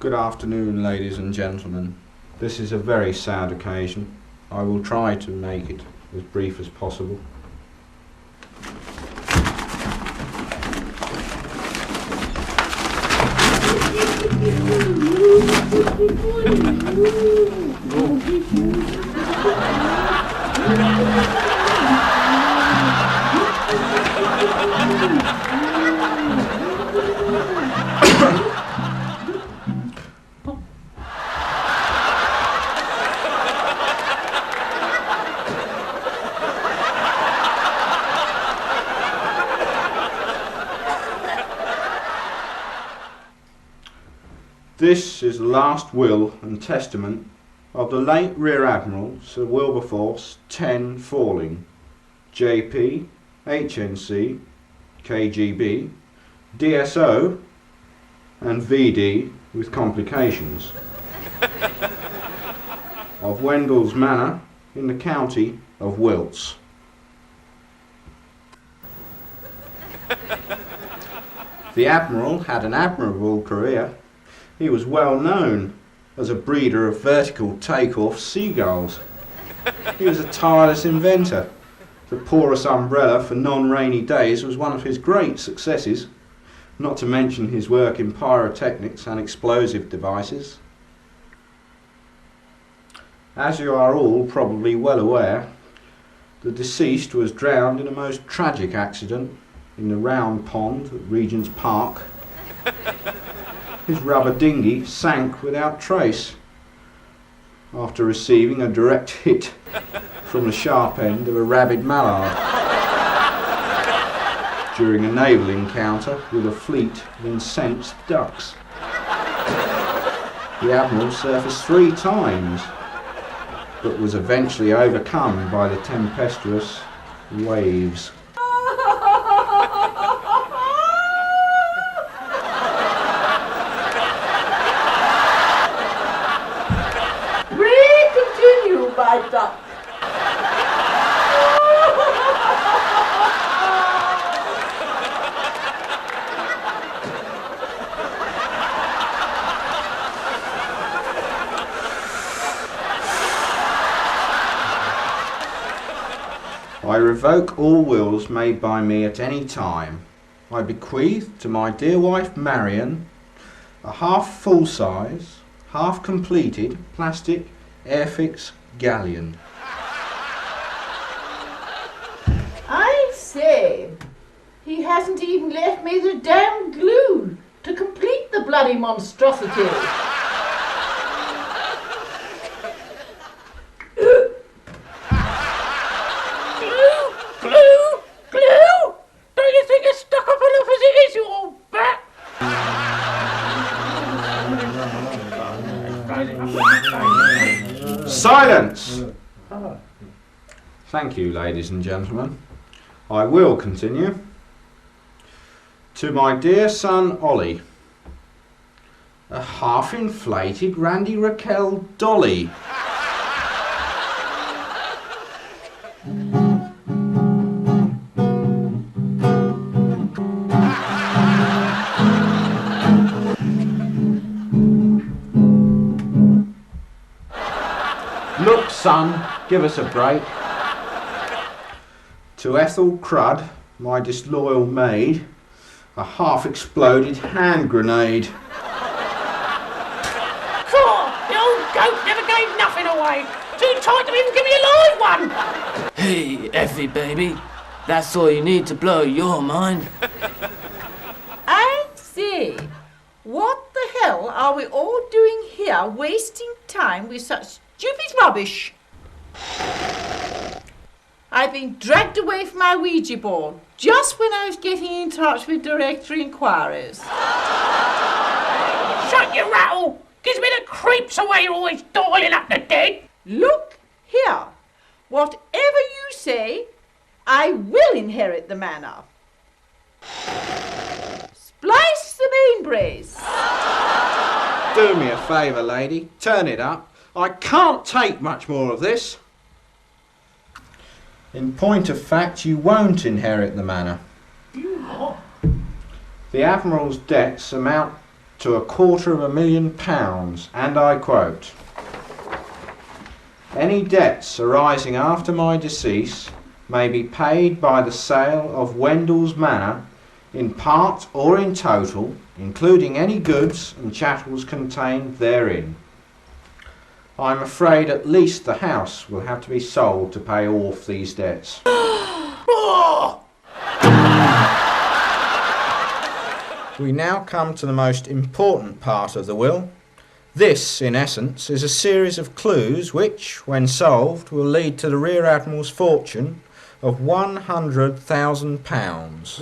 Good afternoon, ladies and gentlemen. This is a very sad occasion. I will try to make it as brief as possible. This is the last will and testament of the late Rear Admiral Sir William Tenne-Fawling, JP, HNC, KGB, DSO and VD with complications, of Wendell's Manor in the county of Wilts. The Admiral had an admirable career. He was well known as a breeder of vertical take-off seagulls. He was a tireless inventor. The porous umbrella for non-rainy days was one of his great successes, not to mention his work in pyrotechnics and explosive devices. As you are all probably well aware, the deceased was drowned in a most tragic accident in the Round Pond at Regent's Park. His rubber dinghy sank without trace after receiving a direct hit from the sharp end of a rabid mallard during a naval encounter with a fleet of incensed ducks. The Admiral surfaced 3 times, but was eventually overcome by the tempestuous waves. My duck. I revoke all wills made by me at any time. I bequeath to my dear wife Marion a half full-size, half completed plastic Airfix galleon. I say, he hasn't even left me the damn glue to complete the bloody monstrosity. Glue? Don't you think it's stuck up enough as it is, you old bat? Silence! Thank you, ladies and gentlemen. I will continue. To my dear son Ollie, a half-inflated Randy Raquel dolly. Look, son, give us a break. To Ethel Crudd, my disloyal maid, a half-exploded hand grenade. Cool, the old goat never gave nothing away. Too tight to even give me a live one. Hey, Effie, baby. That's all you need to blow your mind. I say, what the hell are we all doing here, wasting time with such stupid rubbish? I've been dragged away from my Ouija board just when I was getting in touch with directory inquiries. Shut your rattle. Gives me the creeps the way you're always dialing up the dead. Look here. Whatever you say, I will inherit the manor. Splice the main brace. Do me a favour, lady. Turn it up. I can't take much more of this. In point of fact, you won't inherit the manor. You what? The Admiral's debts amount to £250,000, and I quote, "Any debts arising after my decease may be paid by the sale of Wendell's Manor in part or in total, including any goods and chattels contained therein." I'm afraid at least the house will have to be sold to pay off these debts. We now come to the most important part of the will. This, in essence, is a series of clues which, when solved, will lead to the Rear Admiral's fortune of £100,000.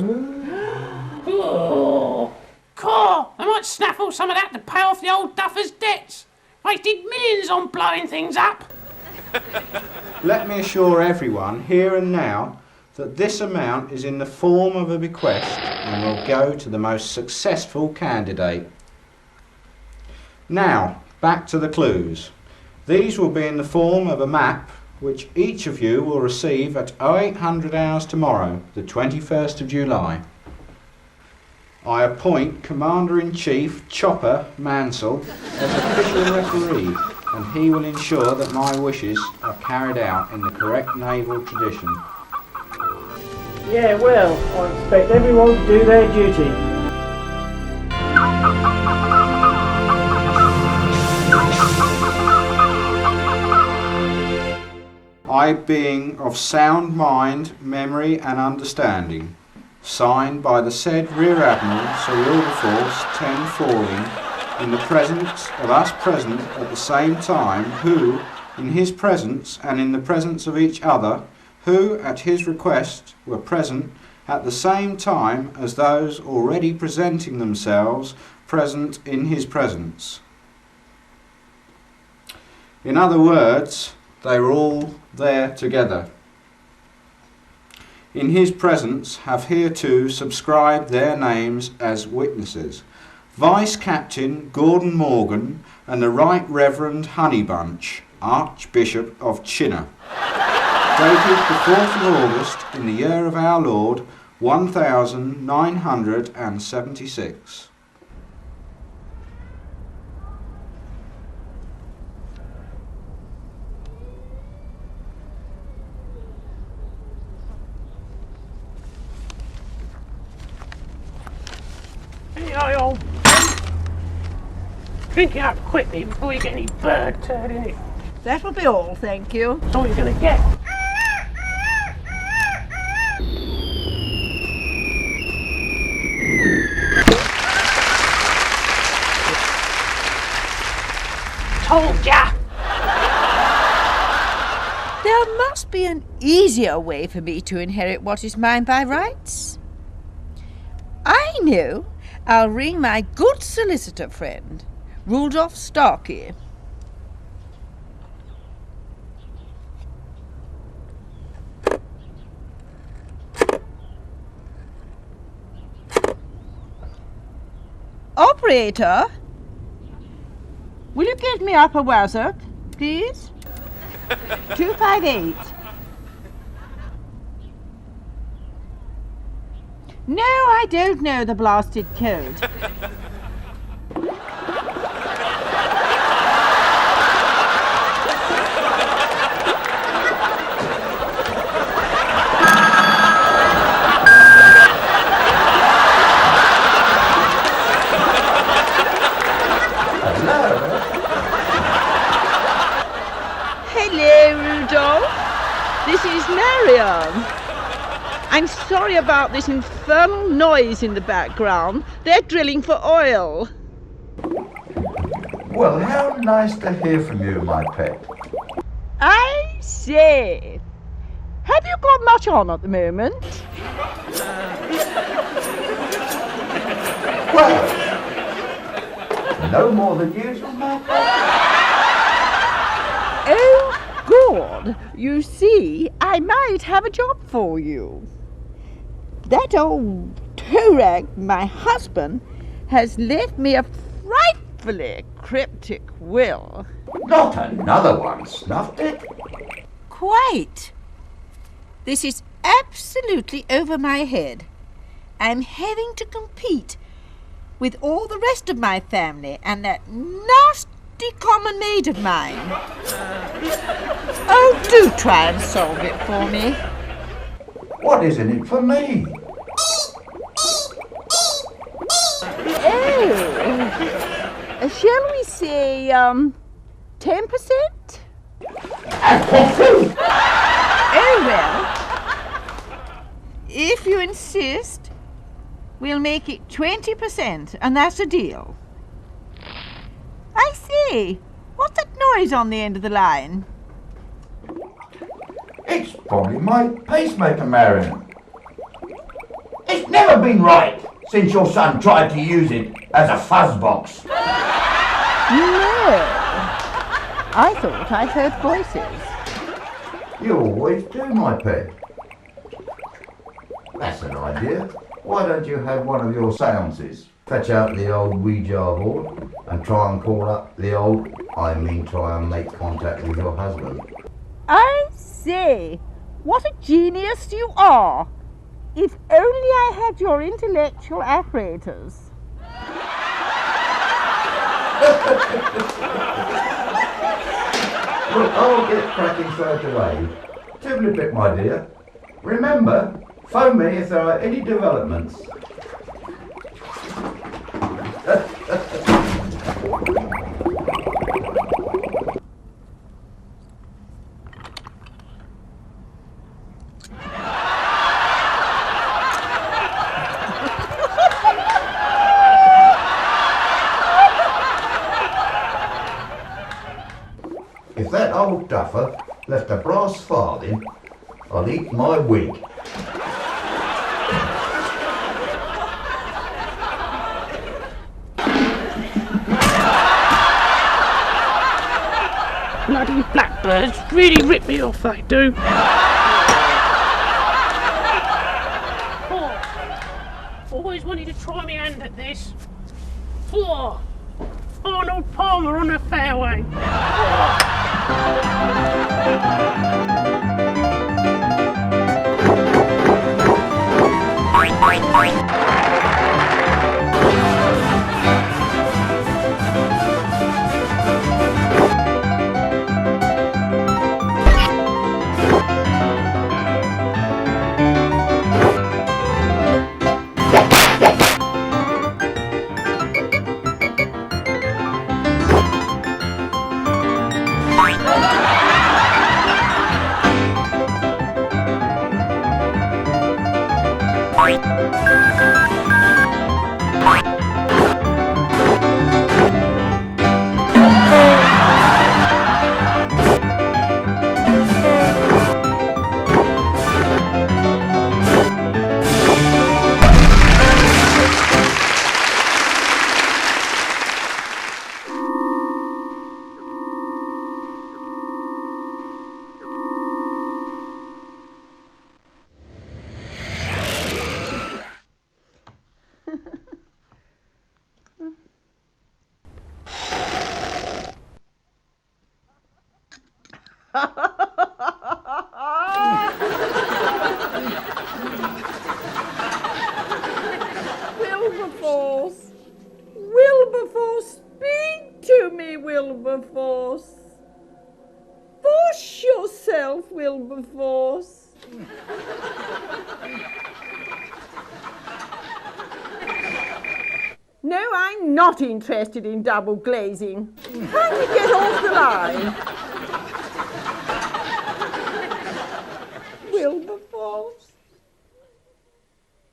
Oh, Car, I might snaffle some of that to pay off the old duffer's debts. Wasted millions on blowing things up. Let me assure everyone, here and now, that this amount is in the form of a bequest and will go to the most successful candidate. Now, back to the clues. These will be in the form of a map which each of you will receive at 0800 hours tomorrow, the 21st of July. I appoint Commander-in-Chief Chopper Mansell as official referee, and he will ensure that my wishes are carried out in the correct naval tradition. Yeah, well, I expect everyone to do their duty. I, being of sound mind, memory and understanding, signed by the said Rear Admiral Sir William Tenne-Fawling, in the presence of us present at the same time, who, in his presence and in the presence of each other, who, at his request, were present at the same time as those already presenting themselves present in his presence. In other words, they were all there together. In his presence have hereto subscribed their names as witnesses Vice Captain Gordon Morgan and the Right Reverend Honeybunch, Archbishop of Chinner, dated the 4th of August in the year of our Lord 1976. Hey, old drink it up quickly before you get any bird turd in it. That'll be all, thank you. That's all you're going to get. Told ya! There must be an easier way for me to inherit what is mine by rights. I know. I'll ring my good solicitor friend, Rudolph Starkey. Operator, will you get me up a wazzock, please? 258. No, I don't know the blasted code. Hello, Rudolph. This is Marion. I'm sorry about this infernal noise in the background. They're drilling for oil. Well, how nice to hear from you, my pet. I say, have you got much on at the moment? Well, no more than usual, my pet. Oh, God. You see, I might have a job for you. That old toe-rag, my husband, has left me a frightfully cryptic will. Not another one, snuffed it? Quite. This is absolutely over my head. I'm having to compete with all the rest of my family and that nasty common maid of mine. Oh, do try and solve it for me. What is in it for me? Oh, shall we say, 10%? Oh, well, if you insist, we'll make it 20%, and that's a deal. I say, what's that noise on the end of the line? It's probably my pacemaker, Marion. It's never been right since your son tried to use it as a fuzz box. No, I thought I heard voices. You always do, my pet. That's an idea. Why don't you have one of your seances? Fetch out the old Ouija board and try and call up the old, try and make contact with your husband. I say, what a genius you are! If only I had your intellectual apparatus. Well, I'll get cracking straight away. Toodle a bit, my dear. Remember, phone me if there are any developments. If that old duffer left a brass farthing, I'll eat my wig. Bloody blackbirds really rip me off, they do. Always wanted to try my hand at this. Arnold Palmer on the fairway. not interested in double glazing. Can you get off the line? Wilberforce.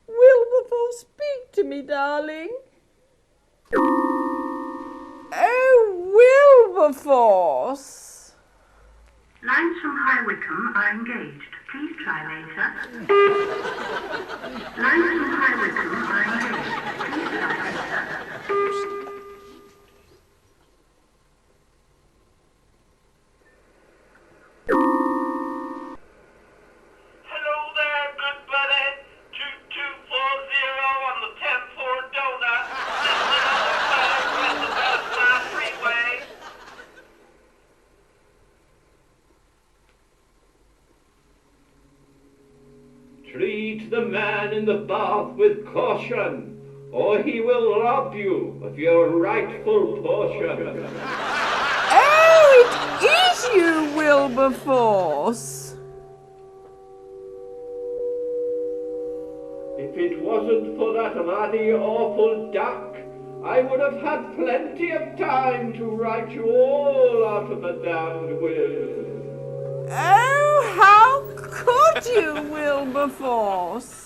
Wilberforce, speak to me, darling. Oh, Wilberforce. Lines from High Wycombe are engaged. Please try later. Lines from High Wycombe are engaged. Please try later. Hello there, good buddy. 2240 on the 10-4 donut. Listening on the Belfast Freeway. Treat the man in the bath with caution, or he will rob you of your rightful portion. Oh, it is you, Wilberforce. If it wasn't for that ruddy, awful duck, I would have had plenty of time to write you all out of a damned will. Oh, how could you, Wilberforce?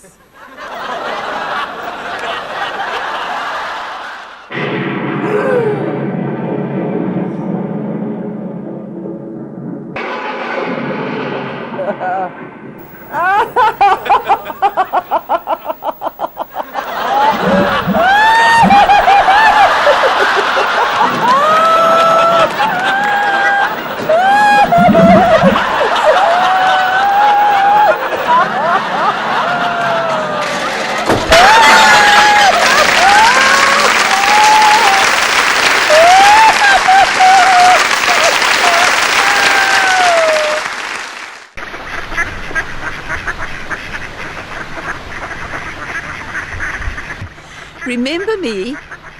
Remember me?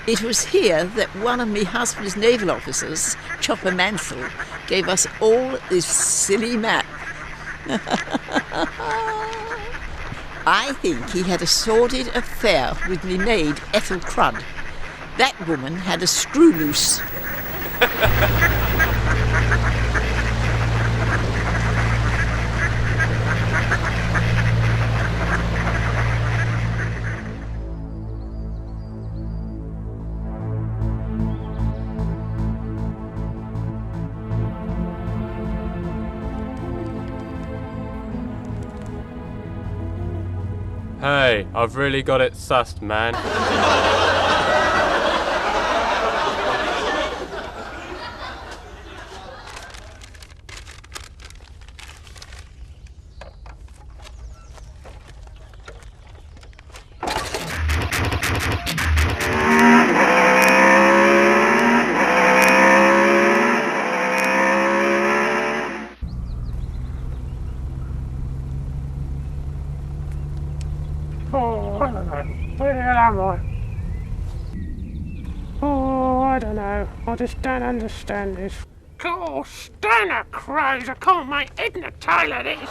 It was here that one of me husband's naval officers, Chopper Mansell, gave us all this silly map. I think he had a sordid affair with me maid, Ethel Crudd. That woman had a screw loose. Hey, I've really got it sussed, man. Oh, I don't know. Where am I? Oh, I don't know. I just don't understand this. Oh, stand a crows. I can't make head and tail of this.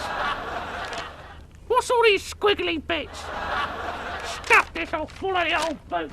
What's all these squiggly bits? Stuff this all full of the old boot.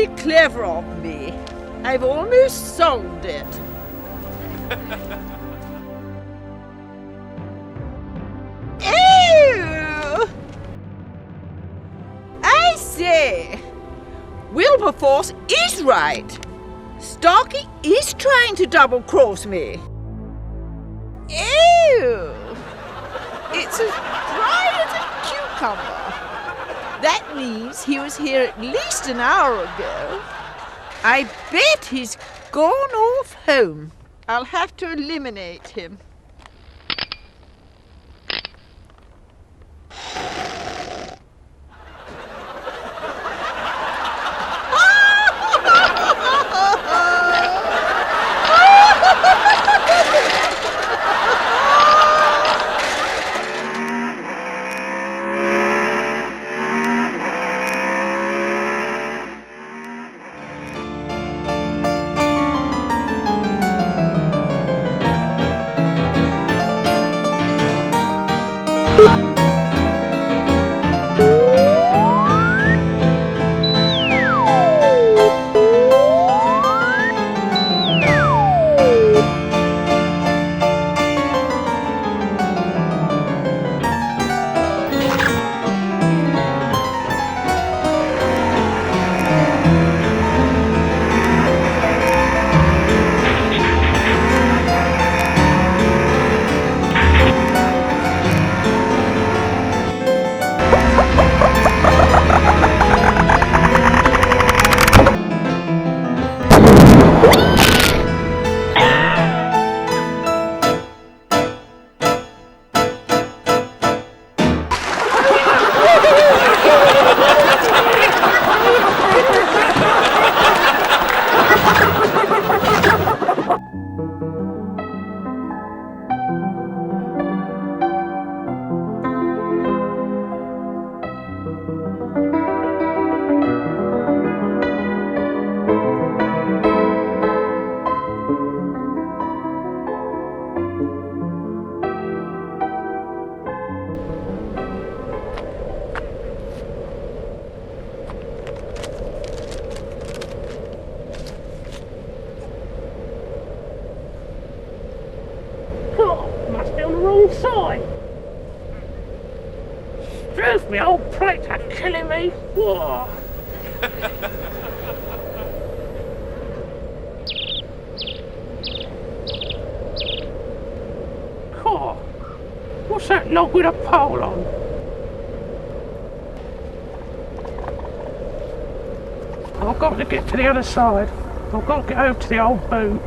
Very clever of me. I've almost solved it. Ew! I say, Wilberforce is right. Starkey is trying to double-cross me. Ew! It's as dry as a cucumber. That means he was here at least an hour ago. I bet he's gone off home. I'll have to eliminate him. Must be on the wrong side. Struth, me old plates are killing me. Whoa. Cool. What's that log with a pole on? I've got to get to the other side. I've got to get over to the old boot.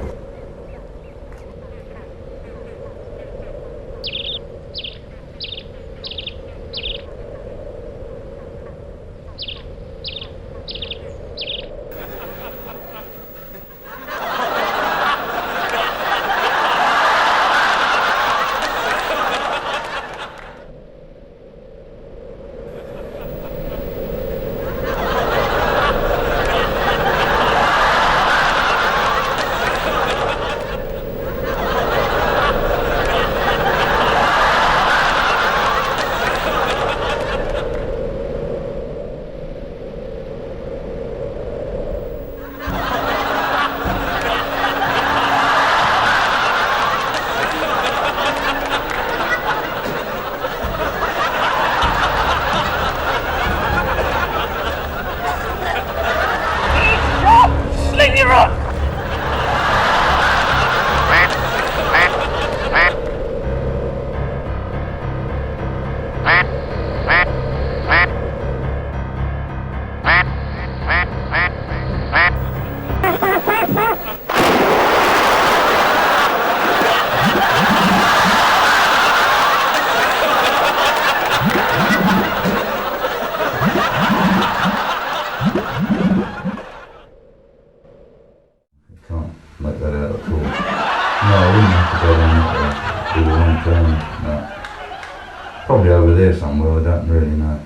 Probably over there somewhere, I don't really know.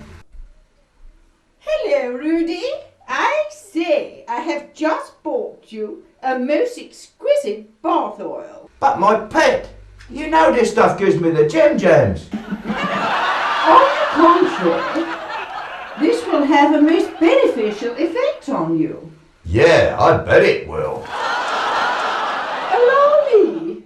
Hello, Rudy. I say, I have just bought you a most exquisite bath oil. But my pet, you know this stuff gives me the jams. On the contrary, this will have a most beneficial effect on you. Yeah, I bet it will. Allow me.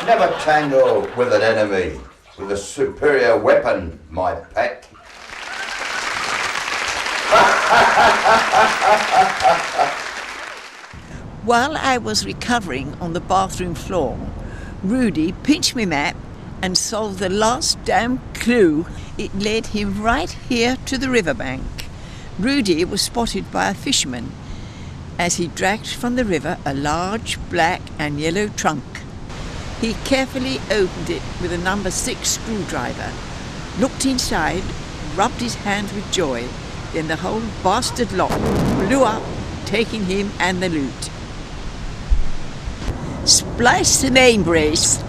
Never tangle with an enemy with a superior weapon, my pet. While I was recovering on the bathroom floor, Rudy pinched my map and solved the last damn clue. It led him right here to the riverbank. Rudy was spotted by a fisherman as he dragged from the river a large black and yellow trunk. He carefully opened it with a number 6 screwdriver, looked inside, rubbed his hands with joy, then the whole bastard lot blew up, taking him and the loot. Splice the main brace.